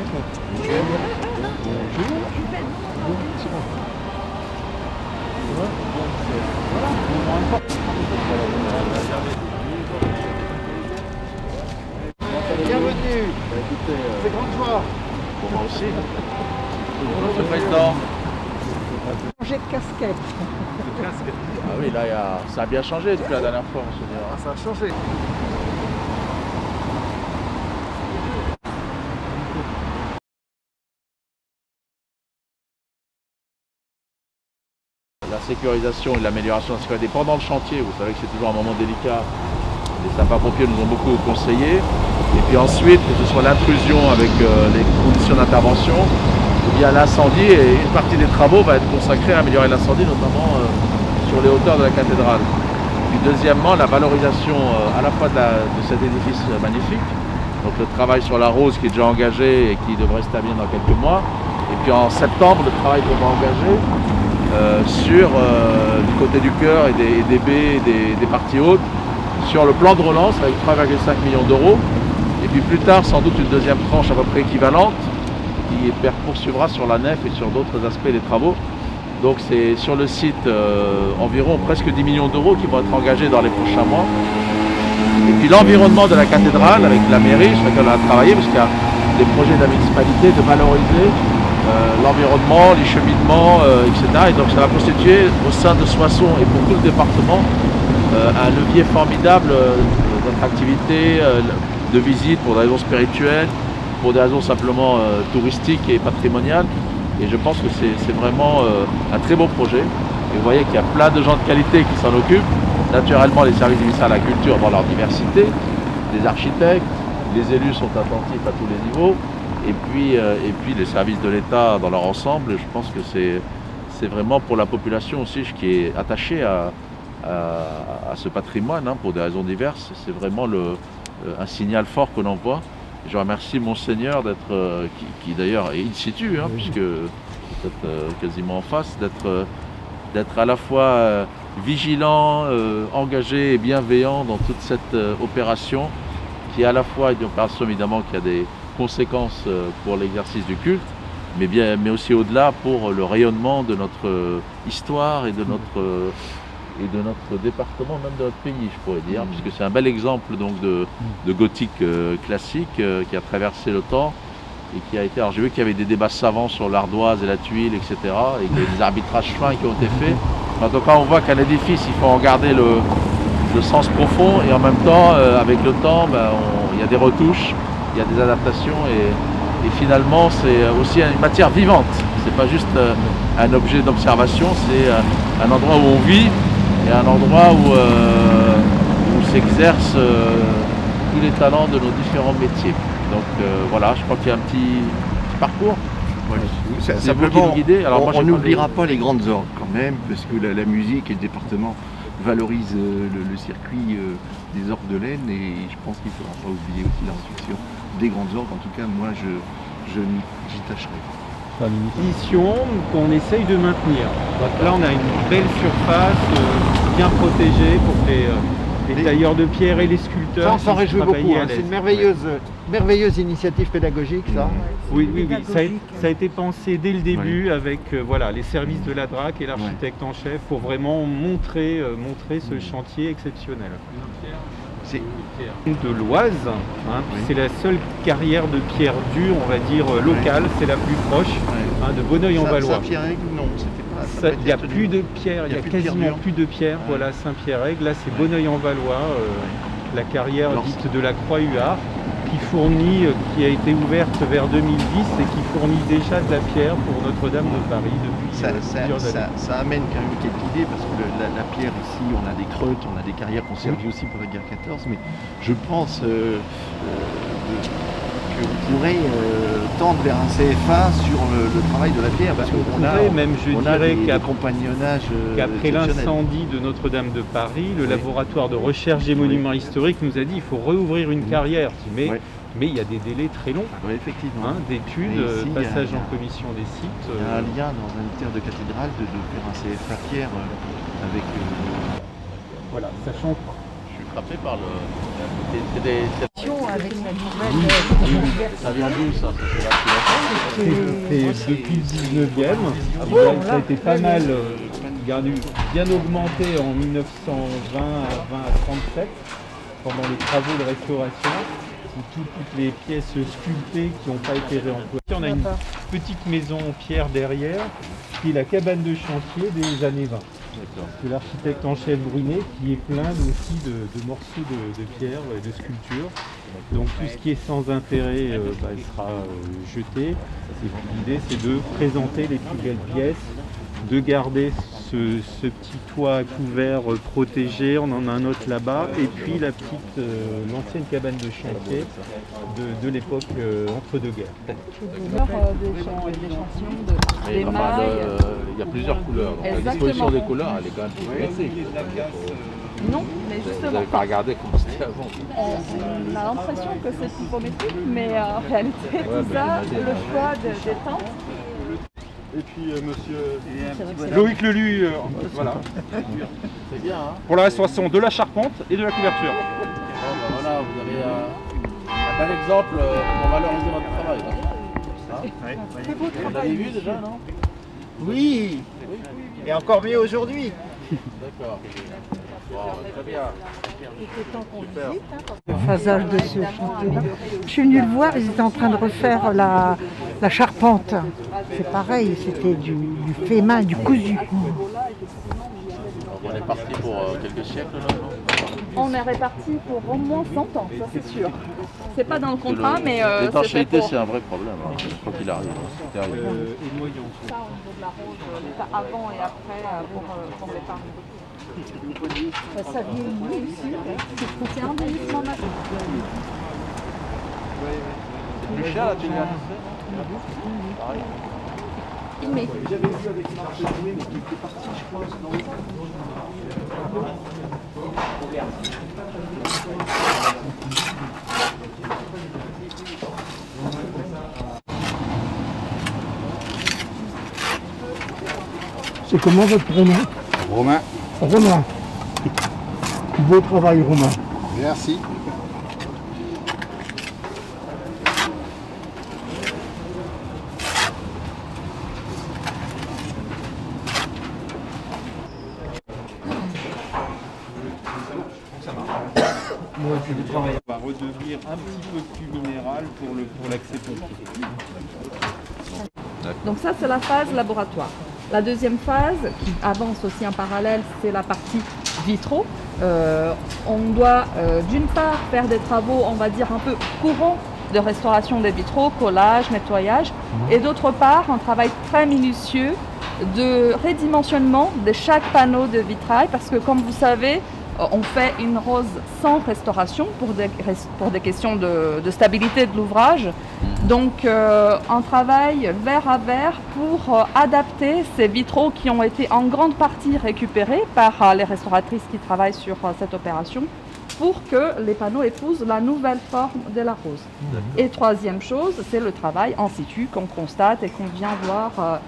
Bienvenue. C'est grande joie. Pour moi aussi. Bonjour Monsieur le Président. Changer de casquette. Ah oui, là, ça a bien changé depuis la dernière fois, Monseigneur. Ah, ça a changé. La sécurisation et l'amélioration de la sécurité pendant le chantier, vous savez que c'est toujours un moment délicat. Les sapeurs-pompiers nous ont beaucoup conseillé. Et puis ensuite, que ce soit l'intrusion avec les conditions d'intervention, ou bien l'incendie, et une partie des travaux va être consacrée à améliorer l'incendie, notamment sur les hauteurs de la cathédrale. Puis deuxièmement, la valorisation à la fois de cet édifice magnifique, donc le travail sur la rose qui est déjà engagé et qui devrait se terminer dans quelques mois. Et puis en septembre, le travail qu'on va engager sur du côté du chœur et des baies et des parties hautes, sur le plan de relance avec 3,5 millions d'euros. Et puis plus tard, sans doute une deuxième tranche à peu près équivalente qui poursuivra sur la nef et sur d'autres aspects des travaux. Donc c'est sur le site environ presque 10 millions d'euros qui vont être engagés dans les prochains mois. Et puis l'environnement de la cathédrale avec la mairie sur laquelle on a travaillé, parce qu'il y a des projets de la municipalité de valoriser l'environnement, les cheminements, etc. Et donc ça va constituer au sein de Soissons et pour tout le département un levier formidable d'attractivité, de visite pour des raisons spirituelles, pour des raisons simplement touristiques et patrimoniales. Et je pense que c'est vraiment un très beau projet. Et vous voyez qu'il y a plein de gens de qualité qui s'en occupent. Naturellement, les services du ministère de la Culture dans leur diversité, les architectes, les élus sont attentifs à tous les niveaux. Et puis les services de l'État dans leur ensemble, je pense que c'est vraiment pour la population aussi qui est attachée à ce patrimoine, hein, pour des raisons diverses. C'est vraiment un signal fort que l'on envoie. Je remercie Monseigneur d'être, qui d'ailleurs est in situ, hein, puisque vous êtes quasiment en face, d'être à la fois vigilant, engagé et bienveillant dans toute cette opération, qui est à la fois une opération évidemment qui a des conséquences pour l'exercice du culte, mais aussi au-delà pour le rayonnement de notre histoire et de notre département, même de notre pays, je pourrais dire, puisque c'est un bel exemple donc de gothique classique qui a traversé le temps et qui a été... Alors j'ai vu qu'il y avait des débats savants sur l'ardoise et la tuile, etc. et qu'il y avait des arbitrages fins qui ont été faits. En tout cas, on voit qu'un édifice, il faut en garder le sens profond et en même temps, avec le temps, il y a des retouches, il y a des adaptations et finalement, c'est aussi une matière vivante. C'est pas juste un objet d'observation, c'est un endroit où on vit et un endroit où s'exercent tous les talents de nos différents métiers. Donc voilà, je crois qu'il y a un petit parcours. Ouais. Simplement, alors, on n'oubliera pas les grandes orgues quand même, parce que la musique et le département valorisent le circuit des orgues de laine, et je pense qu'il ne faudra pas oublier aussi la restitution des grandes orgues. En tout cas, moi, j'y tâcherai. Une mission qu'on essaye de maintenir. Donc là, on a une belle surface bien protégée pour que les tailleurs de pierre et les sculpteurs. Ça, on s'en réjouit beaucoup. Hein. C'est une merveilleuse initiative pédagogique, ça. Oui, ça a été pensé dès le début avec voilà, les services de la DRAC et l'architecte en chef pour vraiment montrer ce chantier exceptionnel. C'est de l'Oise, hein, c'est la seule carrière de pierre dure, on va dire locale, c'est la plus proche, hein, de Bonneuil-en-Valois. Saint-Pierre-Aigle, non, c'était pas. Il n'y a plus de pierre, il y a quasiment plus de pierre. Voilà, Saint-Pierre-Aigle, là c'est Bonneuil-en-Valois, la carrière dite de la Croix-Huard, qui a été ouverte vers 2010 et qui fournit déjà de la pierre pour Notre-Dame de Paris depuis plusieurs années. Ça amène quand même quelques idées, parce que la pierre ici, on a des creutes, on a des carrières qui ont servi aussi pour la guerre 14, mais je pense que vous pourrez tendre vers un CFA sur le travail de la pierre, parce qu'on a des compagnonnages qu'après l'incendie de Notre-Dame de Paris, le laboratoire de recherche des monuments historiques nous a dit qu'il faut rouvrir une carrière, mais il y a des délais très longs, effectivement, d'études, passage en commission des sites. Il y a un lien dans un terre de cathédrale de faire un CFA pierre avec... Voilà, sachant que... Je suis frappé par avec la nouvelle. Ça vient d'où ça? C'est depuis le 19e. Ça a été pas mal bien augmenté en 1920 à 37 pendant les travaux de restauration. Toutes les pièces sculptées qui n'ont pas été réemployées. On a une petite maison en pierre derrière, qui est la cabane de chantier des années 20. C'est l'architecte en chef Brunet qui est plein aussi de morceaux de pierre et de sculptures. Donc tout ce qui est sans intérêt sera jeté. L'idée c'est de présenter les plus belles pièces, de garder ce petit toit couvert protégé, on en a un autre là-bas, et puis l'ancienne cabane de chantier de l'époque entre-deux-guerres. Il y a plusieurs couleurs, donc la disposition des couleurs elle est quand même plus classique. Non, mais Vous justement, n'avez pas regardé comment c'était avant. on a l'impression que c'est typométrique, mais en réalité, tout ça, le choix des teintes. Et puis monsieur Loïc Lelu, voilà. C'est bien, hein? Pour la restauration de la charpente et de la couverture. Voilà, vous avez un bel exemple pour valoriser votre travail. Là. Vous l'avez vu déjà, non? Oui. Et encore mieux aujourd'hui. D'accord. Bon, très bien. Le phasage de ce chantier-là. Je suis venue le voir, ils étaient en train de refaire la charpente. C'est pareil, c'était du fait main, du cousu. Donc on est parti pour quelques siècles là, non? On est réparti pour au moins 100 ans, ça c'est sûr. C'est pas dans le contrat, mais l'étanchéité c'est un vrai problème, hein, quoi qu'il arrive. ça au niveau de la rose, l'état avant et après pour l'épargne. Ça vient ici. C'est un vieillissement naturel. C'est plus cher là, tu viens. Mais C'est comment votre prénom? Romain, Romain. Beau travail, Romain. merci. On va redevenir un petit peu plus minéral pour l'accès pompier. donc ça c'est la phase laboratoire. La deuxième phase, qui avance aussi en parallèle, c'est la partie vitraux. On doit d'une part faire des travaux, on va dire un peu courants de restauration des vitraux, collage, nettoyage, et d'autre part un travail très minutieux de redimensionnement de chaque panneau de vitrail, parce que comme vous savez, on fait une rose sans restauration pour des questions de stabilité de l'ouvrage. Donc un travail verre à verre pour adapter ces vitraux qui ont été en grande partie récupérés par les restauratrices qui travaillent sur cette opération pour que les panneaux épousent la nouvelle forme de la rose. Et troisième chose, c'est le travail en situ qu'on constate et qu'on vient voir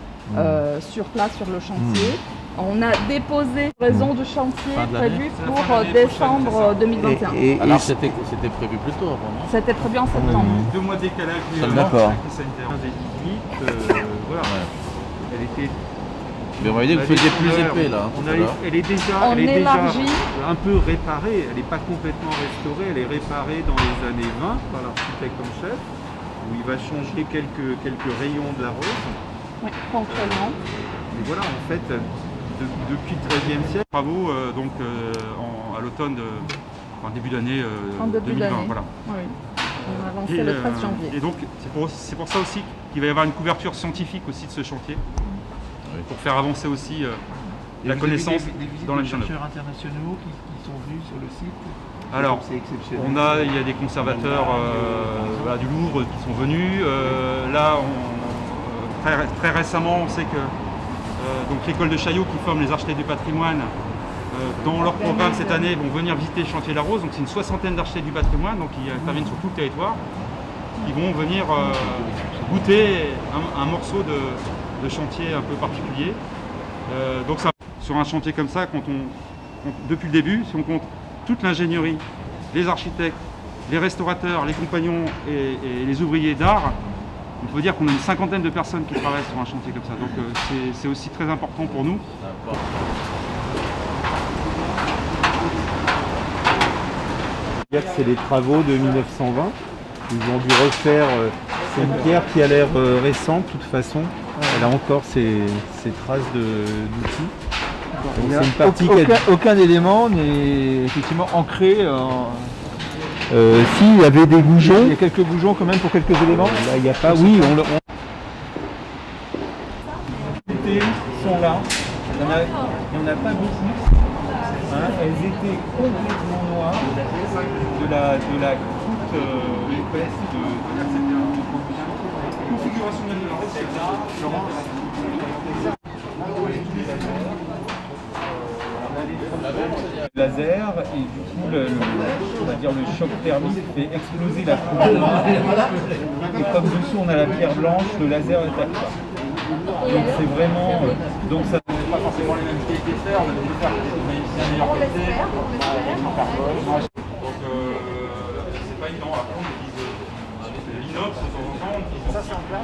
sur place sur le chantier. On a déposé raison de chantier prévu pour décembre 2021. Alors c'était prévu plus tôt avant, non? C'était prévu en septembre. 2 mois de décalage D'accord. sanitaire. Voilà. Elle était. Mais on va dire que vous faisiez plus épais là. Elle est déjà un peu réparée. Elle n'est pas complètement restaurée. Elle est réparée dans les années 20 par l'architecte en chef, où il va changer quelques rayons de la rose. Oui, ponctuellement. Et voilà, en fait, depuis le XIIIe siècle, travaux à l'automne, début d'année 2020. Voilà. Oui. On a avancé le 13 janvier. Et donc, c'est pour ça aussi qu'il va y avoir une couverture scientifique aussi de ce chantier, pour faire avancer aussi la connaissance dans la mission. Des chercheurs internationaux qui sont venus sur le site. Alors, c'est exceptionnel. il y a des conservateurs du Louvre qui sont venus. Là, très récemment, on sait que donc l'école de Chaillot qui forme les architectes du patrimoine, dans leur programme cette année, vont venir visiter le chantier de la Rose. Donc c'est une soixantaine d'architectes du patrimoine, donc qui interviennent sur tout le territoire. Ils vont venir goûter un morceau de chantier un peu particulier. Donc ça, sur un chantier comme ça, depuis le début, si on compte toute l'ingénierie, les architectes, les restaurateurs, les compagnons et les ouvriers d'art, on peut dire qu'on a une 50aine de personnes qui travaillent sur un chantier comme ça. Donc c'est aussi très important pour nous. C'est les travaux de 1920. Ils ont dû refaire, c'est une pierre qui a l'air récente de toute façon. Elle a encore ses traces d'outils. Aucun élément n'est effectivement ancré. Si, il y avait des goujons. Il y a quelques goujons quand même pour quelques éléments. Là, il n'y a pas. Oui, Les sont là. Il n'y en a pas beaucoup. Hein, elles étaient complètement noires de la croûte épaisse de la configuration même de la recette. Laser et du coup on va dire le choc thermique fait exploser la croûte et comme dessous on a la pierre blanche, le laser est à plat. Donc c'est vraiment donc ça n'est pas forcément les mêmes qualités de fer, on a des fer qui sont bien meilleure qualité. Donc c'est pas évident. Après on utilise l'inox de temps en temps. Ça c'est en plat.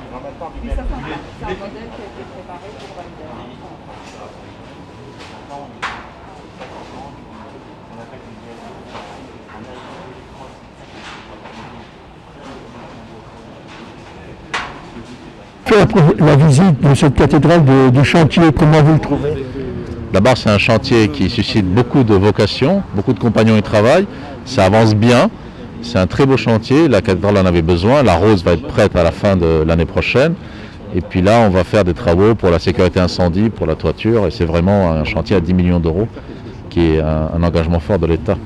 Oui, ça c'est un modèle qui a été préparé pour valider. La visite de cette cathédrale de chantier, comment vous le trouvez? D'abord, c'est un chantier qui suscite beaucoup de vocations, beaucoup de compagnons y travaillent, ça avance bien, c'est un très beau chantier, la cathédrale en avait besoin, la rose va être prête à la fin de l'année prochaine, et puis là on va faire des travaux pour la sécurité incendie, pour la toiture, et c'est vraiment un chantier à 10 millions d'euros, qui est un engagement fort de l'État.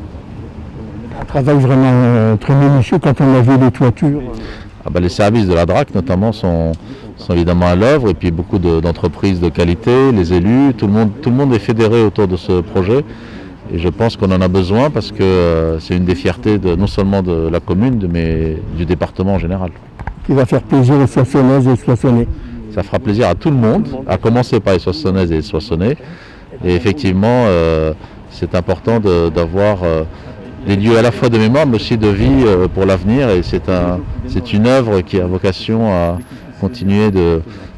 Un travail vraiment très minutieux quand on a vu les toitures. Les services de la DRAC notamment sont évidemment à l'œuvre, et puis beaucoup d'entreprises de qualité, les élus, tout le monde est fédéré autour de ce projet, et je pense qu'on en a besoin parce que c'est une des fiertés non seulement de la commune mais du département en général. Qui va faire plaisir aux Soissonnaises et aux Soissonnais. Ça fera plaisir à tout le monde, à commencer par les Soissonnaises et les Soissonnais, et effectivement c'est important d'avoir des lieux à la fois de mémoire mais aussi de vie pour l'avenir, et c'est une œuvre qui a vocation à continuer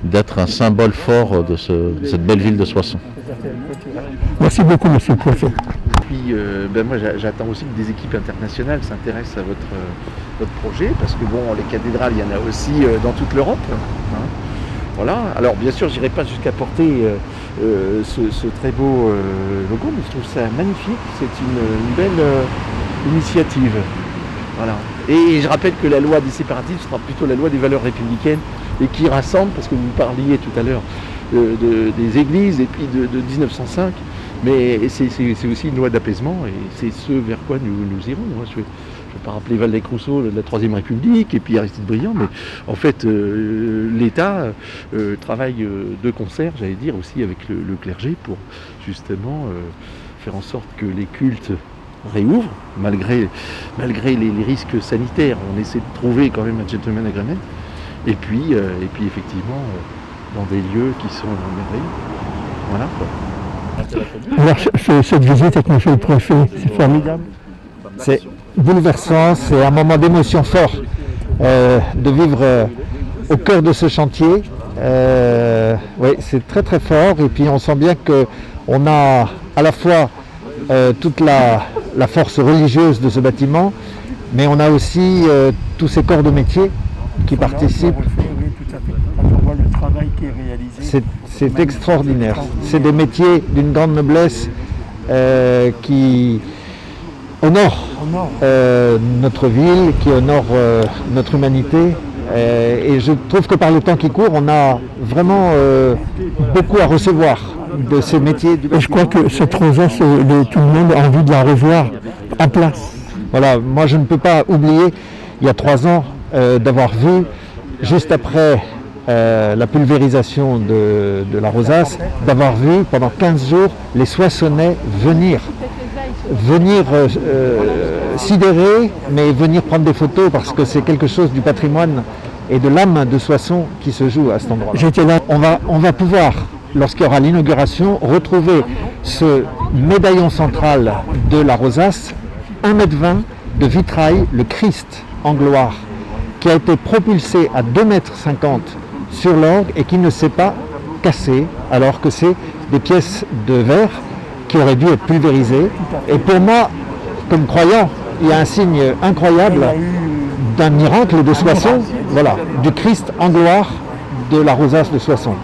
d'être un symbole fort de cette belle ville de Soissons. Merci beaucoup, monsieur le préfet. Puis moi j'attends aussi que des équipes internationales s'intéressent à votre projet, parce que bon, les cathédrales, il y en a aussi dans toute l'Europe. Hein. Voilà. Alors bien sûr, je n'irai pas jusqu'à porter ce très beau logo, mais je trouve ça magnifique. C'est une belle initiative. Voilà. Et je rappelle que la loi des séparatistes sera plutôt la loi des valeurs républicaines, et qui rassemble, parce que vous parliez tout à l'heure des églises et puis de 1905, mais c'est aussi une loi d'apaisement, et c'est ce vers quoi nous irons. Hein. Je ne vais pas rappeler Waldeck-Rousseau, la Troisième République, et puis Aristide Briand, mais en fait l'État travaille de concert, j'allais dire, aussi avec le clergé, pour justement faire en sorte que les cultes réouvrent, malgré les risques sanitaires. On essaie de trouver quand même un gentleman agreement, et puis effectivement dans des lieux qui sont merveilleux. Voilà quoi. Alors, cette visite avec monsieur le préfet, c'est formidable. C'est bouleversant, c'est un moment d'émotion fort de vivre au cœur de ce chantier. Oui, c'est très très fort, et puis on sent bien qu'on a à la fois toute la force religieuse de ce bâtiment, mais on a aussi tous ces corps de métier qui participent. Oui, tout à fait. On voit le travail qui est réalisé. C'est extraordinaire. C'est des métiers d'une grande noblesse qui honorent notre ville, qui honorent notre humanité. Et je trouve que par le temps qui court, on a vraiment beaucoup à recevoir de ces métiers. Et je crois que cette rosace, tout le monde a envie de la revoir en place. Voilà, moi je ne peux pas oublier, il y a 3 ans, d'avoir vu, juste après la pulvérisation de la rosace, d'avoir vu pendant 15 jours les Soissonnais venir sidérer, mais venir prendre des photos, parce que c'est quelque chose du patrimoine et de l'âme de Soissons qui se joue à cet endroit. J'étais là. On va pouvoir, lorsqu'il y aura l'inauguration, retrouver ce médaillon central de la rosace, 1,20 m de vitrail, le Christ en gloire, qui a été propulsé à 2,50 m sur l'orgue et qui ne s'est pas cassé, alors que c'est des pièces de verre qui auraient dû être pulvérisées. Et pour moi, comme croyant, il y a un signe incroyable d'un miracle de Soissons, voilà, du Christ en gloire de la rosace de Soissons.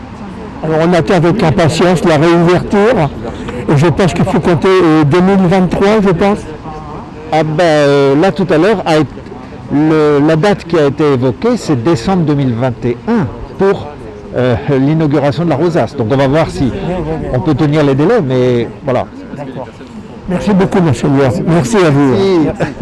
Alors on attend avec impatience la réouverture, et je pense qu'il faut compter 2023, je pense. Ah ben, là tout à l'heure, la date qui a été évoquée, c'est décembre 2021 pour l'inauguration de la rosace. Donc on va voir si on peut tenir les délais, mais voilà. D'accord. Merci beaucoup, monsieur Lier. Merci à vous. Merci.